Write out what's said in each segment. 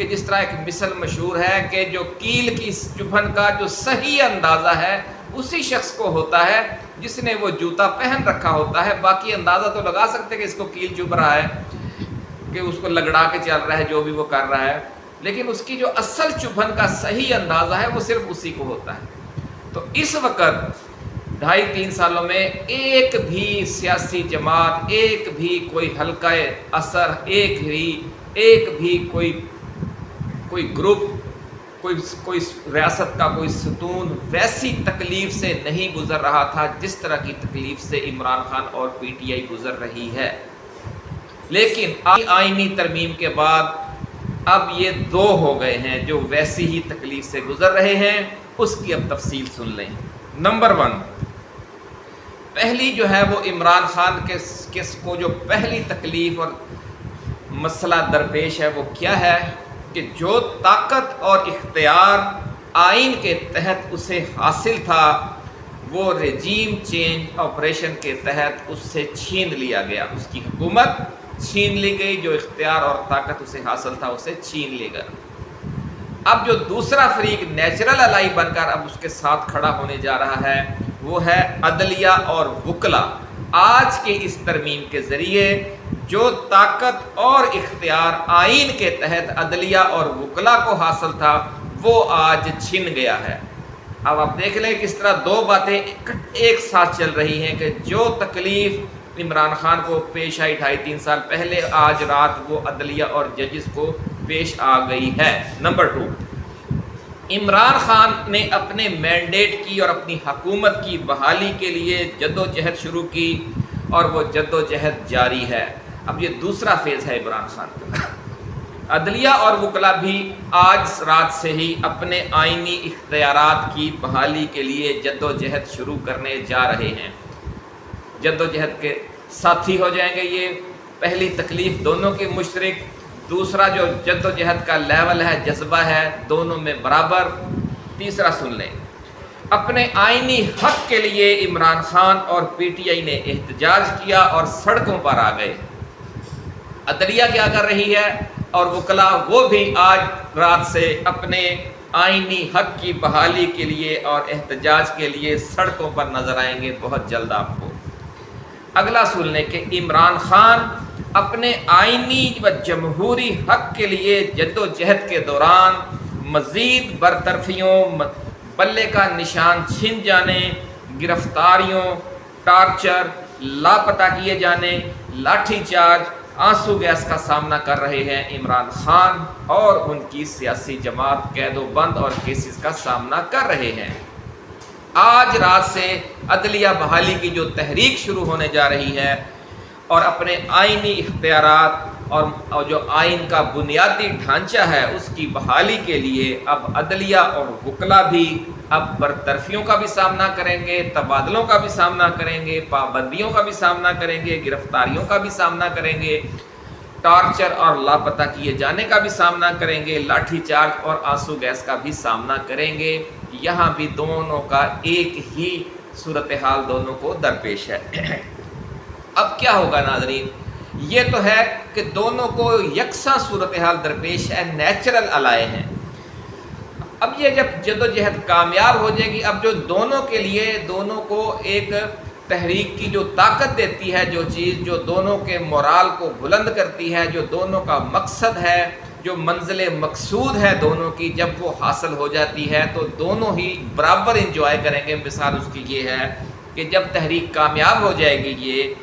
کہ جس طرح ایک مثل مشہور ہے کہ جو کیل کی چبھن کا جو صحیح اندازہ ہے اسی شخص کو ہوتا ہے جس نے وہ جوتا پہن رکھا ہوتا ہے. باقی اندازہ تو لگا سکتے کہ اس کو کیل چبھ رہا ہے، کہ اس کو لگڑا کے چل رہا ہے، جو بھی وہ کر رہا ہے، لیکن اس کی جو اصل چبھن کا صحیح اندازہ ہے وہ صرف اسی کو ہوتا ہے. تو اس وقت 2.5-3 سالوں میں ایک بھی سیاسی جماعت، ایک بھی کوئی حلقہ اثر، ایک بھی کوئی گروپ، کوئی ریاست کا کوئی ستون ویسی تکلیف سے نہیں گزر رہا تھا جس طرح کی تکلیف سے عمران خان اور پی ٹی آئی گزر رہی ہے. لیکن آئینی ترمیم کے بعد اب یہ 2 ہو گئے ہیں جو ویسی ہی تکلیف سے گزر رہے ہیں. اس کی اب تفصیل سن لیں. نمبر 1، پہلی جو ہے وہ عمران خان کس کو جو پہلی تکلیف اور مسئلہ درپیش ہے وہ کیا ہے کہ جو طاقت اور اختیار آئین کے تحت اسے حاصل تھا وہ رجیم چینج آپریشن کے تحت اس سے چھین لیا گیا. اس کی حکومت چھین لی گئی، جو اختیار اور طاقت اسے حاصل تھا اسے چھین لے گا. اب جو دوسرا فریق نیچرل الائی بن کر اب اس کے ساتھ کھڑا ہونے جا رہا ہے وہ ہے عدلیہ اور وکلا. آج کے اس ترمیم کے ذریعے جو طاقت اور اختیار آئین کے تحت عدلیہ اور وکلا کو حاصل تھا وہ آج چھن گیا ہے. اب آپ دیکھ لیں کس طرح 2 باتیں ایک ساتھ چل رہی ہیں کہ جو تکلیف عمران خان کو پیش آئی 2.5-3 سال پہلے، آج رات وہ عدلیہ اور ججز کو پیش آ گئی ہے. نمبر 2، عمران خان نے اپنے مینڈیٹ کی اور اپنی حکومت کی بحالی کے لیے جدوجہد شروع کی اور وہ جدوجہد جاری ہے. اب یہ دوسرا فیز ہے عمران خان کا. عدلیہ اور وکلا بھی آج رات سے ہی اپنے آئینی اختیارات کی بحالی کے لیے جدوجہد شروع کرنے جا رہے ہیں. جدوجہد کے ساتھی ہو جائیں گے یہ. پہلی تکلیف دونوں کے مشترک، دوسرا جو جدوجہد کا لیول ہے، جذبہ ہے، دونوں میں برابر. تیسرا سن لیں، اپنے آئینی حق کے لیے عمران خان اور پی ٹی آئی نے احتجاج کیا اور سڑکوں پر آ گئے. عدلیہ کیا کر رہی ہے اور وکلا وہ بھی آج رات سے اپنے آئینی حق کی بحالی کے لیے اور احتجاج کے لیے سڑکوں پر نظر آئیں گے بہت جلد آپ کو. اگلا سن لیں کہ عمران خان اپنے آئینی و جمہوری حق کے لیے جدوجہد کے دوران مزید برطرفیوں، بلے کا نشان چھن جانے، گرفتاریوں، ٹارچر، لاپتہ کیے جانے، لاٹھی چارج، آنسو گیس کا سامنا کر رہے ہیں. عمران خان اور ان کی سیاسی جماعت قید و بند اور کیسز کا سامنا کر رہے ہیں. آج رات سے عدلیہ بحالی کی جو تحریک شروع ہونے جا رہی ہے اور اپنے آئینی اختیارات اور جو آئین کا بنیادی ڈھانچہ ہے اس کی بحالی کے لیے اب عدلیہ اور وکلا بھی اب برطرفیوں کا بھی سامنا کریں گے، تبادلوں کا بھی سامنا کریں گے، پابندیوں کا بھی سامنا کریں گے، گرفتاریوں کا بھی سامنا کریں گے، ٹارچر اور لاپتہ کیے جانے کا بھی سامنا کریں گے، لاٹھی چارج اور آنسو گیس کا بھی سامنا کریں گے. یہاں بھی دونوں کا ایک ہی صورتحال دونوں کو درپیش ہے. اب کیا ہوگا ناظرین؟ یہ تو ہے کہ دونوں کو یکساں صورتحال درپیش ہے، نیچرل الائے ہیں. اب یہ جب جدوجہد کامیاب ہو جائے گی، اب جو دونوں کے لیے دونوں کو ایک تحریک کی جو طاقت دیتی ہے، جو چیز جو دونوں کے مورال کو بلند کرتی ہے، جو دونوں کا مقصد ہے، جو منزل مقصود ہے دونوں کی، جب وہ حاصل ہو جاتی ہے تو دونوں ہی برابر انجوائے کریں گے. مثال اس کی یہ ہے کہ جب تحریک کامیاب ہو جائے گی یہ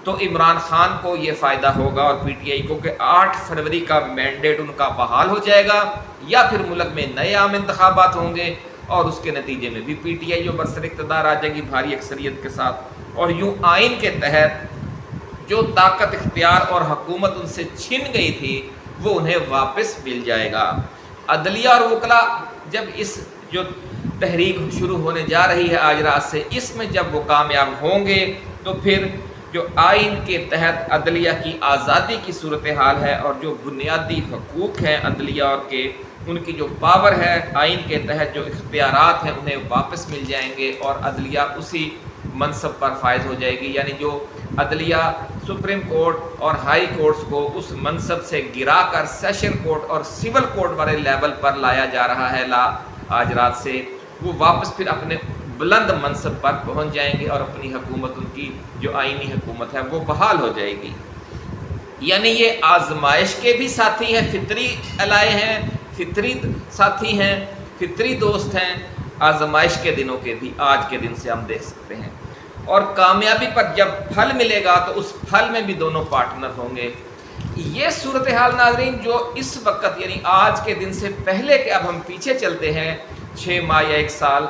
تو عمران خان کو یہ فائدہ ہوگا اور پی ٹی آئی کو کہ 8 فروری کا مینڈیٹ ان کا بحال ہو جائے گا، یا پھر ملک میں نئے عام انتخابات ہوں گے اور اس کے نتیجے میں بھی پی ٹی آئی جو برسر اقتدار آ جائے گی بھاری اکثریت کے ساتھ، اور یوں آئین کے تحت جو طاقت، اختیار اور حکومت ان سے چھن گئی تھی وہ انہیں واپس مل جائے گا. عدلیہ اور وکلا جب اس جو تحریک شروع ہونے جا رہی ہے آج رات سے، اس میں جب وہ کامیاب ہوں گے تو پھر جو آئین کے تحت عدلیہ کی آزادی کی صورتحال ہے اور جو بنیادی حقوق ہیں عدلیہ اور کے، ان کی جو پاور ہے آئین کے تحت، جو اختیارات ہیں انہیں واپس مل جائیں گے اور عدلیہ اسی منصب پر فائز ہو جائے گی. یعنی جو عدلیہ سپریم کورٹ اور ہائی کورٹس کو اس منصب سے گرا کر سیشن کورٹ اور سول کورٹ والے لیول پر لایا جا رہا ہے آج رات سے، وہ واپس پھر اپنے بلند منصب پر پہنچ جائیں گے اور اپنی حکومت، ان کی جو آئینی حکومت ہے وہ بحال ہو جائے گی۔ یعنی یہ آزمائش کے بھی ساتھی ہیں، فطری الائے ہیں، فطری ساتھی ہیں، فطری دوست ہیں، آزمائش کے دنوں کے بھی آج کے دن سے ہم دیکھ سکتے ہیں، اور کامیابی پر جب پھل ملے گا تو اس پھل میں بھی دونوں پارٹنر ہوں گے۔ یہ صورتحال ناظرین جو اس وقت یعنی آج کے دن سے پہلے کہ اب ہم پیچھے چلتے ہیں 6 ماہ یا 1 سال،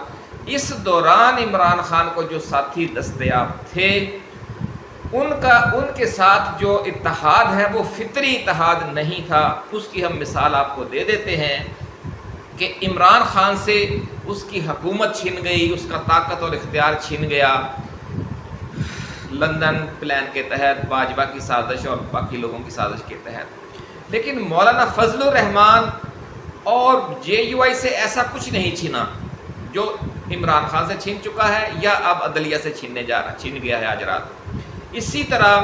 اس دوران عمران خان کو جو ساتھی دستیاب تھے ان کے ساتھ جو اتحاد ہے وہ فطری اتحاد نہیں تھا۔ اس کی ہم مثال آپ کو دے دیتے ہیں کہ عمران خان سے اس کی حکومت چھن گئی، اس کا طاقت اور اختیار چھن گیا لندن پلان کے تحت، باجوہ کی سازش اور باقی لوگوں کی سازش کے تحت، لیکن مولانا فضل الرحمان اور JUI سے ایسا کچھ نہیں چھنا جو عمران خان سے چھن چکا ہے یا اب عدلیہ سے چھن گیا ہے آج رات۔ اسی طرح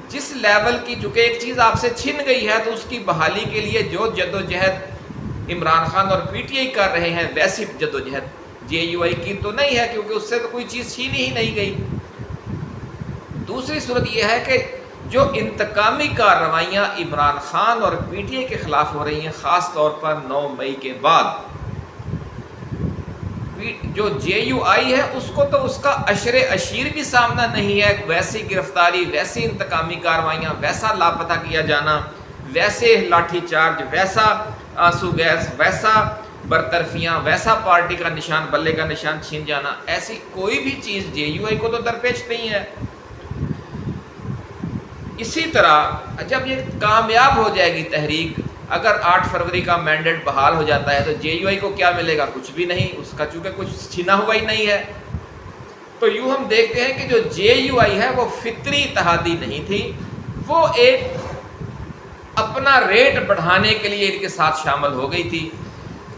جس لیول کی چونکہ ایک چیز آپ سے چھن گئی ہے تو اس کی بحالی کے لیے جو جدوجہد عمران خان اور PTI کر رہے ہیں ویسی جدوجہد JUI کی تو نہیں ہے، کیونکہ اس سے تو کوئی چیز چھینی ہی نہیں گئی۔ دوسری صورت یہ ہے کہ جو انتقامی کارروائیاں عمران خان اور PTI کے خلاف ہو رہی ہیں، خاص طور پر 9 مئی کے بعد، جو JUI ہے اس کو تو اس کا عشر عشیر بھی سامنا نہیں ہے، ویسی گرفتاری، ویسی انتقامی کارروائیاں، ویسا لاپتہ کیا جانا، ویسے لاٹھی چارج، ویسا آنسو گیس، ویسا برطرفیاں، ویسا پارٹی کا نشان، بلے کا نشان چھین جانا، ایسی کوئی بھی چیز JUI کو تو درپیش نہیں ہے۔ اسی طرح جب یہ کامیاب ہو جائے گی تحریک، اگر 8 فروری کا مینڈیٹ بحال ہو جاتا ہے تو JUI کو کیا ملے گا؟ کچھ بھی نہیں، اس کا چونکہ کچھ چھنا ہوا ہی نہیں ہے۔ تو یوں ہم دیکھتے ہیں کہ جو JUI ہے وہ فطری اتحادی نہیں تھی، وہ ایک اپنا ریٹ بڑھانے کے لیے ان کے ساتھ شامل ہو گئی تھی۔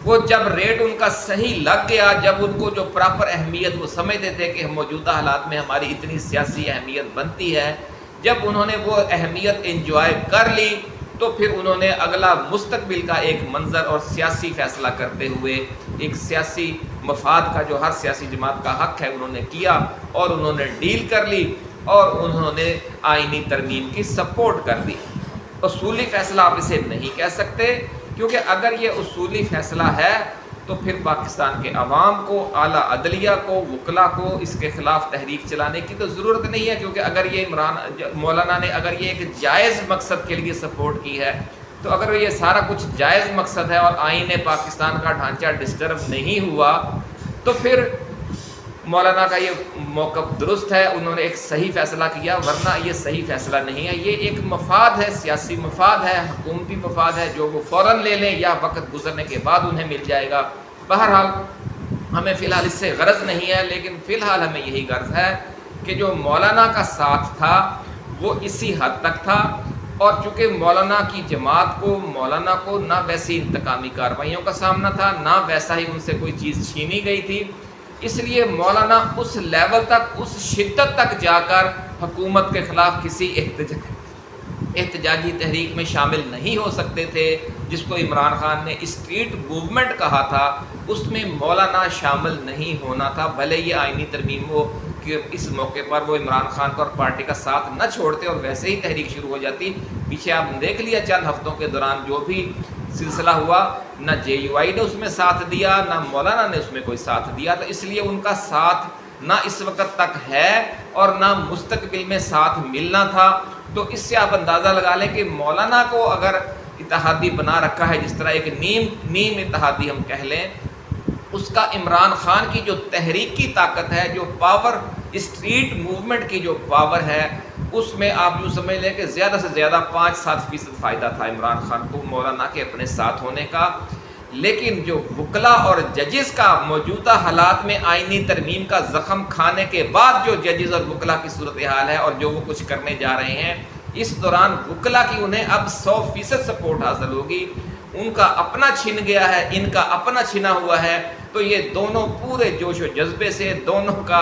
وہ جب ریٹ ان کا صحیح لگ گیا، جب ان کو جو پراپر اہمیت وہ سمجھتے تھے کہ موجودہ حالات میں ہماری اتنی سیاسی اہمیت بنتی ہے، جب انہوں نے وہ اہمیت انجوائے کر لی تو پھر انہوں نے اگلا مستقبل کا ایک منظر اور سیاسی فیصلہ کرتے ہوئے ایک سیاسی مفاد کا جو ہر سیاسی جماعت کا حق ہے انہوں نے کیا، اور انہوں نے ڈیل کر لی اور انہوں نے آئینی ترمیم کی سپورٹ کر دی۔ اصولی فیصلہ آپ اسے نہیں کہہ سکتے، کیونکہ اگر یہ اصولی فیصلہ ہے تو پھر پاکستان کے عوام کو، اعلیٰ عدلیہ کو، وکلا کو اس کے خلاف تحریک چلانے کی تو ضرورت نہیں ہے، کیونکہ اگر یہ مولانا نے اگر یہ ایک جائز مقصد کے لیے سپورٹ کی ہے تو اگر یہ سارا کچھ جائز مقصد ہے اور آئین پاکستان کا ڈھانچہ ڈسٹرب نہیں ہوا تو پھر مولانا کا یہ موقف درست ہے، انہوں نے ایک صحیح فیصلہ کیا، ورنہ یہ صحیح فیصلہ نہیں ہے۔ یہ ایک مفاد ہے، سیاسی مفاد ہے، حکومتی مفاد ہے، جو وہ فوراً لے لیں یا وقت گزرنے کے بعد انہیں مل جائے گا۔ بہرحال ہمیں فی الحال اس سے غرض نہیں ہے، لیکن فی الحال ہمیں یہی غرض ہے کہ جو مولانا کا ساتھ تھا وہ اسی حد تک تھا، اور چونکہ مولانا کی جماعت کو، مولانا کو نہ ویسی انتقامی کارروائیوں کا سامنا تھا، نہ ویسا ہی ان سے کوئی چیز چھینی گئی تھی، اس لیے مولانا اس لیول تک، اس شدت تک جا کر حکومت کے خلاف کسی احتجاجی تحریک میں شامل نہیں ہو سکتے تھے۔ جس کو عمران خان نے اسٹریٹ موومنٹ کہا تھا اس میں مولانا شامل نہیں ہونا تھا، بھلے یہ آئینی ترمیم ہو کہ اس موقع پر وہ عمران خان کو اور پارٹی کا ساتھ نہ چھوڑتے اور ویسے ہی تحریک شروع ہو جاتی۔ پیچھے آپ دیکھ لیا چند ہفتوں کے دوران جو بھی سلسلہ ہوا، نہ JUI نے اس میں ساتھ دیا، نہ مولانا نے اس میں کوئی ساتھ دیا، تو اس لیے ان کا ساتھ نہ اس وقت تک ہے اور نہ مستقبل میں ساتھ ملنا تھا۔ تو اس سے آپ اندازہ لگا لیں کہ مولانا کو اگر اتحادی بنا رکھا ہے، جس طرح ایک نیم اتحادی ہم کہہ لیں، اس کا عمران خان کی جو تحریکی طاقت ہے، جو پاور، اسٹریٹ موومنٹ کی جو پاور ہے، اس میں آپ یوں سمجھ لیں کہ زیادہ سے زیادہ 5-7% فائدہ تھا عمران خان کو مولانا کے اپنے ساتھ ہونے کا۔ لیکن جو وکلا اور ججز کا موجودہ حالات میں آئینی ترمیم کا زخم کھانے کے بعد جو ججز اور وکلا کی صورتحال ہے اور جو وہ کچھ کرنے جا رہے ہیں، اس دوران وکلا کی انہیں اب 100% سپورٹ حاصل ہوگی۔ ان کا اپنا چھن گیا ہے، ان کا اپنا چھنا ہوا ہے، تو یہ دونوں پورے جوش و جذبے سے، دونوں کا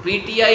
PTI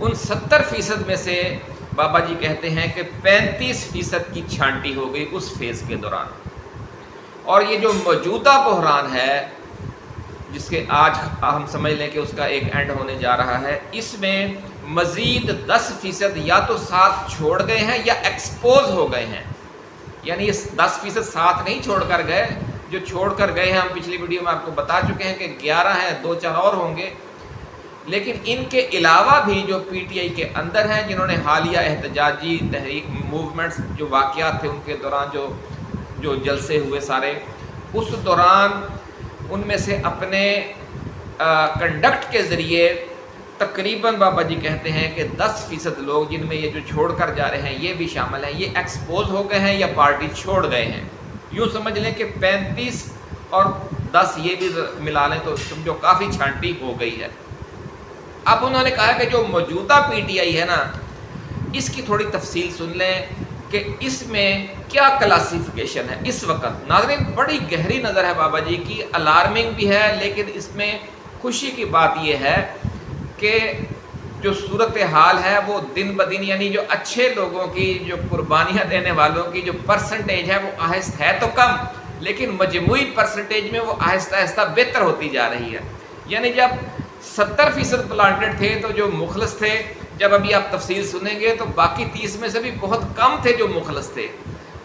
ان 70% میں سے بابا جی کہتے ہیں کہ 35% کی چھانٹی ہو گئی اس فیز کے دوران. اور یہ جو موجودہ بحران ہے جس کے آج ہم سمجھ لیں کہ اس کا ایک اینڈ ہونے جا رہا ہے، اس میں مزید 10% یا تو ساتھ چھوڑ گئے ہیں یا ایکسپوز ہو گئے ہیں. یعنی یہ 10% ساتھ نہیں چھوڑ کر گئے، جو چھوڑ کر گئے ہیں ہم پچھلی ویڈیو میں آپ کو بتا چکے ہیں کہ 11 ہیں، 2-4 اور ہوں گے. لیکن ان کے علاوہ بھی جو پی ٹی آئی کے اندر ہیں جنہوں نے حالیہ احتجاجی تحریک موومنٹس جو واقعات تھے ان کے دوران جو جلسے ہوئے سارے، اس دوران ان میں سے اپنے کنڈکٹ کے ذریعے تقریباً بابا جی کہتے ہیں کہ 10% لوگ جن میں یہ جو چھوڑ کر جا رہے ہیں یہ بھی شامل ہیں، یہ ایکسپوز ہو گئے ہیں یا پارٹی چھوڑ گئے ہیں. یوں سمجھ لیں کہ 35 اور 10 یہ بھی ملا لیں تو سمجھو کافی چھانٹی ہو گئی ہے. اب انہوں نے کہا کہ جو موجودہ پی ٹی آئی ہے نا، اس کی تھوڑی تفصیل سن لیں کہ اس میں کیا کلاسیفیکیشن ہے اس وقت. ناظرین بڑی گہری نظر ہے بابا جی کی، الارمنگ بھی ہے، لیکن اس میں خوشی کی بات یہ ہے کہ جو صورتحال ہے وہ دن بدن، یعنی جو اچھے لوگوں کی، جو قربانیاں دینے والوں کی جو پرسنٹیج ہے وہ آہستہ ہے تو کم، لیکن مجموعی پرسنٹیج میں وہ آہستہ آہستہ بہتر ہوتی جا رہی ہے. یعنی جب 70% پلانٹڈ تھے تو جو مخلص تھے، جب ابھی آپ تفصیل سنیں گے تو باقی 30 میں سے بھی بہت کم تھے جو مخلص تھے،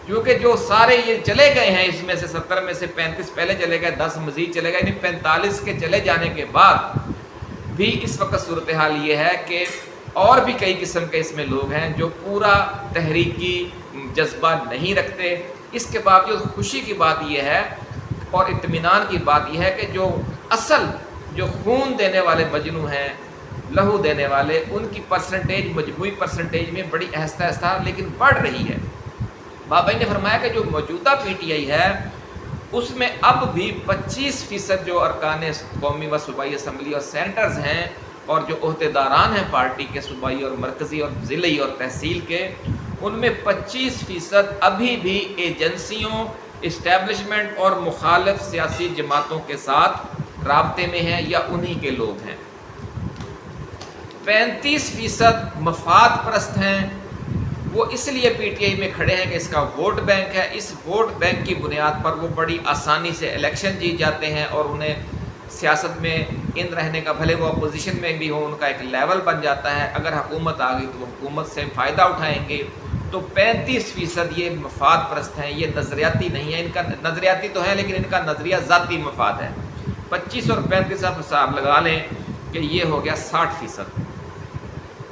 کیونکہ جو سارے یہ چلے گئے ہیں اس میں سے 70 میں سے 35 پہلے چلے گئے، 10 مزید چلے گئے، یعنی 45 کے چلے جانے کے بعد بھی اس وقت صورتحال یہ ہے کہ اور بھی کئی قسم کے اس میں لوگ ہیں جو پورا تحریکی جذبہ نہیں رکھتے. اس کے باوجود خوشی کی بات یہ ہے اور اطمینان کی بات یہ ہے کہ جو اصل جو خون دینے والے مجنو ہیں، لہو دینے والے، ان کی پرسنٹیج مجموعی پرسنٹیج میں بڑی آہستہ آہستہ لیکن بڑھ رہی ہے. بابا نے فرمایا کہ جو موجودہ پی ٹی آئی ہے اس میں اب بھی 25% جو ارکان قومی و صوبائی اسمبلی اور سینٹرز ہیں اور جو عہدیداران ہیں پارٹی کے صوبائی اور مرکزی اور ضلعی اور تحصیل کے، ان میں 25% ابھی بھی ایجنسیوں، اسٹیبلشمنٹ اور مخالف سیاسی جماعتوں کے ساتھ رابطے میں ہیں یا انہی کے لوگ ہیں. 35% مفاد پرست ہیں، وہ اس لیے پی ٹی آئی میں کھڑے ہیں کہ اس کا ووٹ بینک ہے. اس ووٹ بینک کی بنیاد پر وہ بڑی آسانی سے الیکشن جیت جاتے ہیں اور انہیں سیاست میں ان رہنے کا، بھلے وہ اپوزیشن میں بھی ہو، ان کا ایک لیول بن جاتا ہے. اگر حکومت آ گئی تو وہ حکومت سے فائدہ اٹھائیں گے. تو 35% یہ مفاد پرست ہیں، یہ نظریاتی نہیں ہے. ان کا نظریاتی تو ہے لیکن ان کا نظریہ ذاتی مفاد ہے. 25 اور 35 آپ حساب لگا لیں کہ یہ ہو گیا 60%.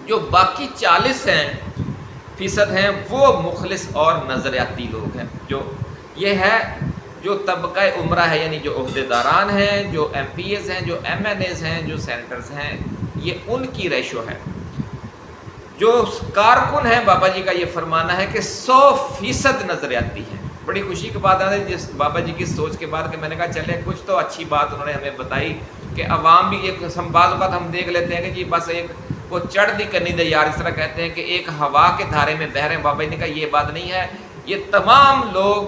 جو باقی 40% ہیں وہ مخلص اور نظریاتی لوگ ہیں. جو یہ ہے جو طبقہ عمرہ ہے، یعنی جو عہدیداران ہیں، جو ایم پی ایز ہیں، جو ایم این ایز ہیں، جو سینیٹرز ہیں، یہ ان کی ریشو ہے. جو کارکن ہیں بابا جی کا یہ فرمانا ہے کہ 100% نظریاتی ہیں. بڑی خوشی کی بات ہے جس بابا جی کی سوچ کے بعد کہ میں نے کہا چلے کچھ تو اچھی بات انہوں نے ہمیں بتائی کہ عوام بھی ایک بعض اوقات ہم دیکھ لیتے ہیں کہ جی بس ایک وہ چڑھ دی کرنی دے یار، اس طرح کہتے ہیں کہ ایک ہوا کے دھارے میں بہہ رہے ہیں. بابا جی نے کہا یہ بات نہیں ہے. یہ تمام لوگ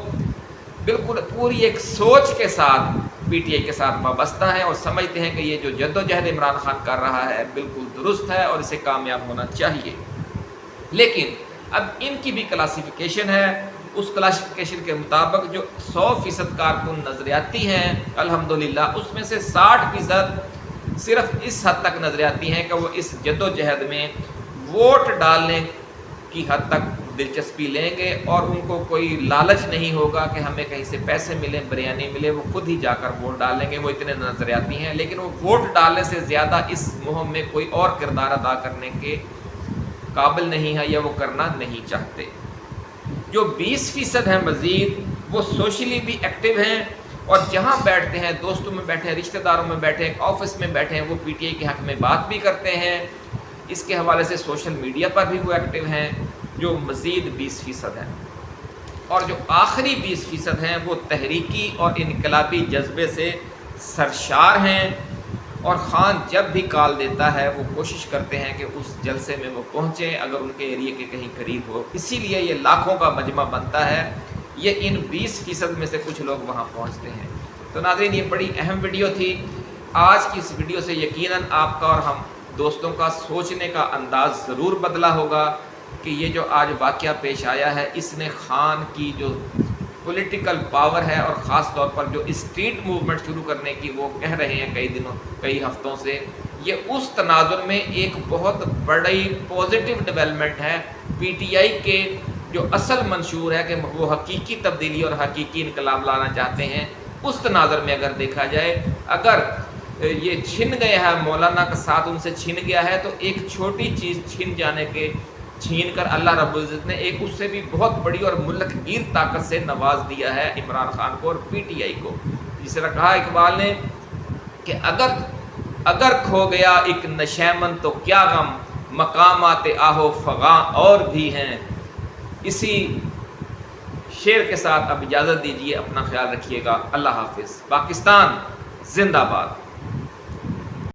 بالکل پوری ایک سوچ کے ساتھ پی ٹی آئی کے ساتھ وابستہ ہیں اور سمجھتے ہیں کہ یہ جو جدوجہد عمران خان کر رہا ہے بالکل درست ہے اور اسے کامیاب ہونا چاہیے. لیکن اب ان کی بھی کلاسیفیکیشن ہے. اس کلاسیفیکیشن کے مطابق جو 100% کارکن نظریاتی ہیں الحمدللہ، اس میں سے 60% صرف اس حد تک نظریاتی ہیں کہ وہ اس جدوجہد میں ووٹ ڈالنے کی حد تک دلچسپی لیں گے اور ان کو کوئی لالچ نہیں ہوگا کہ ہمیں کہیں سے پیسے ملیں، بریانی ملے، وہ خود ہی جا کر ووٹ ڈال لیں گے. وہ اتنے نظریاتی ہیں لیکن وہ ووٹ ڈالنے سے زیادہ اس مہم میں کوئی اور کردار ادا کرنے کے قابل نہیں ہے یا وہ کرنا نہیں چاہتے. جو 20% ہیں مزید وہ سوشلی بھی ایکٹیو ہیں اور جہاں بیٹھتے ہیں، دوستوں میں بیٹھے ہیں، رشتہ داروں میں بیٹھے ہیں، آفس میں بیٹھے ہیں، وہ پی ٹی آئی کے حق میں بات بھی کرتے ہیں. اس کے حوالے سے سوشل میڈیا پر بھی وہ ایکٹیو ہیں. جو مزید 20% ہیں اور جو آخری 20% ہیں وہ تحریکی اور انقلابی جذبے سے سرشار ہیں اور خان جب بھی کال دیتا ہے وہ کوشش کرتے ہیں کہ اس جلسے میں وہ پہنچیں اگر ان کے ایریے کے کہیں قریب ہو. اسی لیے یہ لاکھوں کا مجمع بنتا ہے. یہ ان 20% میں سے کچھ لوگ وہاں پہنچتے ہیں. تو ناظرین یہ بڑی اہم ویڈیو تھی. آج کی اس ویڈیو سے یقیناً آپ کا اور دوستوں کا سوچنے کا انداز ضرور بدلا ہوگا کہ یہ جو آج واقعہ پیش آیا ہے اس نے خان کی جو پولیٹیکل پاور ہے اور خاص طور پر جو اسٹریٹ موومنٹ شروع کرنے کی وہ کہہ رہے ہیں کئی ہفتوں سے، یہ اس تناظر میں ایک بہت بڑی پازیٹیو ڈیولپمنٹ ہے۔ پی ٹی آئی کے جو اصل منشور ہے کہ وہ حقیقی تبدیلی اور حقیقی انقلاب لانا چاہتے ہیں، اس تناظر میں اگر دیکھا جائے، اگر یہ چھن گیا ہے، مولانا کا ساتھ ان سے چھن گیا ہے، تو ایک چھوٹی چیز چھین کر اللہ رب العزت نے ایک اس سے بھی بہت بڑی اور ملک گیر طاقت سے نواز دیا ہے عمران خان کو اور پی ٹی آئی کو۔ جس طرح کہا اقبال نے کہ اگر کھو گیا ایک نشیمن تو کیا غم، مقامات آہو فغاں اور بھی ہیں۔ اسی شعر کے ساتھ اب اجازت دیجیے، اپنا خیال رکھیے گا، اللہ حافظ۔ پاکستان زندہ باد۔